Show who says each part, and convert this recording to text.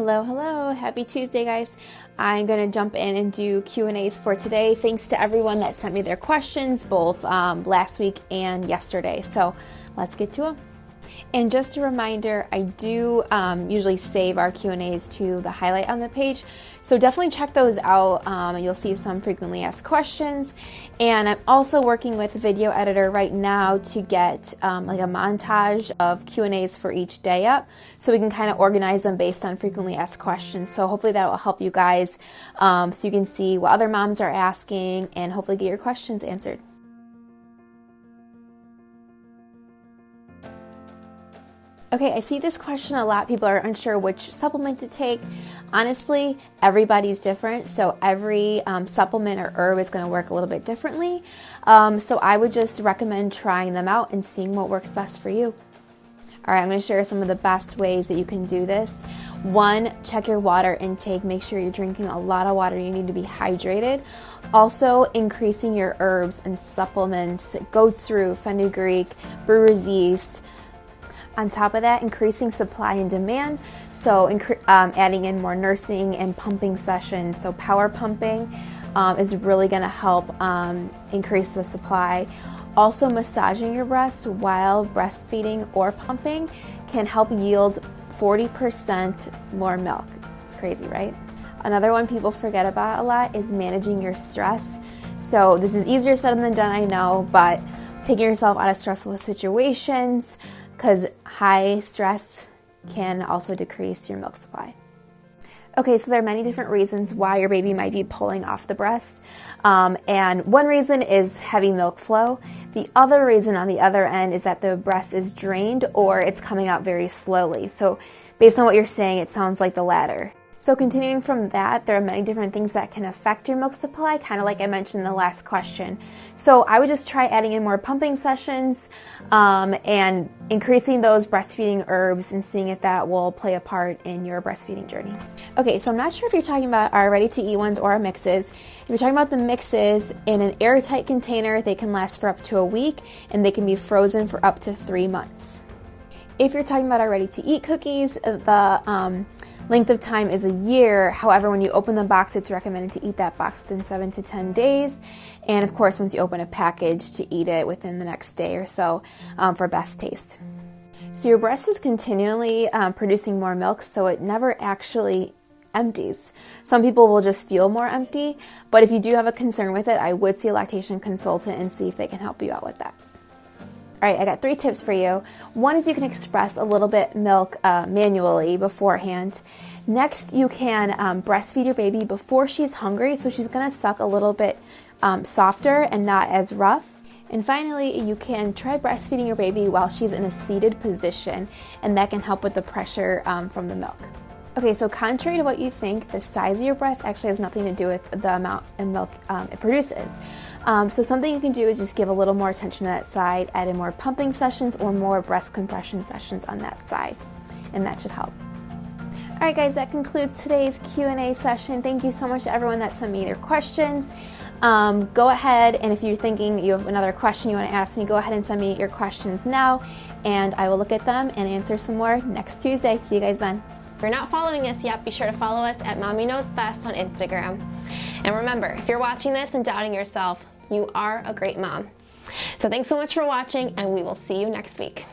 Speaker 1: Hello, hello. Happy Tuesday, guys. I'm going to jump in and do Q&As for today. Thanks to everyone that sent me their questions, both last week and yesterday. So let's get to them. And just a reminder, I do usually save our Q&As to the highlight on the page. So definitely check those out. You'll see some frequently asked questions. And I'm also working with a video editor right now to get like a montage of Q&As for each day up, so we can kind of organize them based on frequently asked questions. So hopefully that will help you guys so you can see what other moms are asking and hopefully get your questions answered. Okay, I see this question a lot. People are unsure which supplement to take. Honestly, everybody's different, so every supplement or herb is going to work a little bit differently. So I would just recommend trying them out and seeing what works best for you. All right, I'm going to share some of the best ways that you can do this. One, check your water intake. Make sure you're drinking a lot of water. You need to be hydrated. Also, increasing your herbs and supplements, goat's root, fenugreek, brewer's yeast. On top of that, increasing supply and demand, so adding in more nursing and pumping sessions. So power pumping is really going to help increase the supply. Also, massaging your breast while breastfeeding or pumping can help yield 40% more milk. It's crazy, right? Another one people forget about a lot is managing your stress. So this is easier said than done, I know, but taking yourself out of stressful situations, because high stress can also decrease your milk supply. Okay, so there are many different reasons why your baby might be pulling off the breast. And one reason is heavy milk flow. The other reason on the other end is that the breast is drained or it's coming out very slowly. So based on what you're saying, it sounds like the latter. So continuing from that, there are many different things that can affect your milk supply, kind of like I mentioned in the last question. So I would just try adding in more pumping sessions and increasing those breastfeeding herbs and seeing if that will play a part in your breastfeeding journey. Okay, so I'm not sure if you're talking about our ready-to-eat ones or our mixes. If you're talking about the mixes, in an airtight container, they can last for up to a week and they can be frozen for up to 3 months. If you're talking about our ready-to-eat cookies, the length of time is a year. However, when you open the box, it's recommended to eat that box within 7 to 10 days. And of course, once you open a package, to eat it within the next day or so for best taste. So your breast is continually producing more milk, so it never actually empties. Some people will just feel more empty, but if you do have a concern with it, I would see a lactation consultant and see if they can help you out with that. All right, I got 3 tips for you. One is you can express a little bit milk manually beforehand. Next, you can breastfeed your baby before she's hungry, so she's gonna suck a little bit softer and not as rough. And finally, you can try breastfeeding your baby while she's in a seated position, and that can help with the pressure from the milk. Okay, so contrary to what you think, the size of your breast actually has nothing to do with the amount of milk it produces. So something you can do is just give a little more attention to that side, add in more pumping sessions or more breast compression sessions on that side, and that should help. All right, guys, that concludes today's Q&A session. Thank you so much to everyone that sent me their questions. Go ahead, and if you're thinking you have another question you want to ask me, go ahead and send me your questions now, and I will look at them and answer some more next Tuesday. See you guys then.
Speaker 2: If you're not following us yet, be sure to follow us at Mommy Knows Best on Instagram. And remember, if you're watching this and doubting yourself, you are a great mom. So thanks so much for watching, and we will see you next week.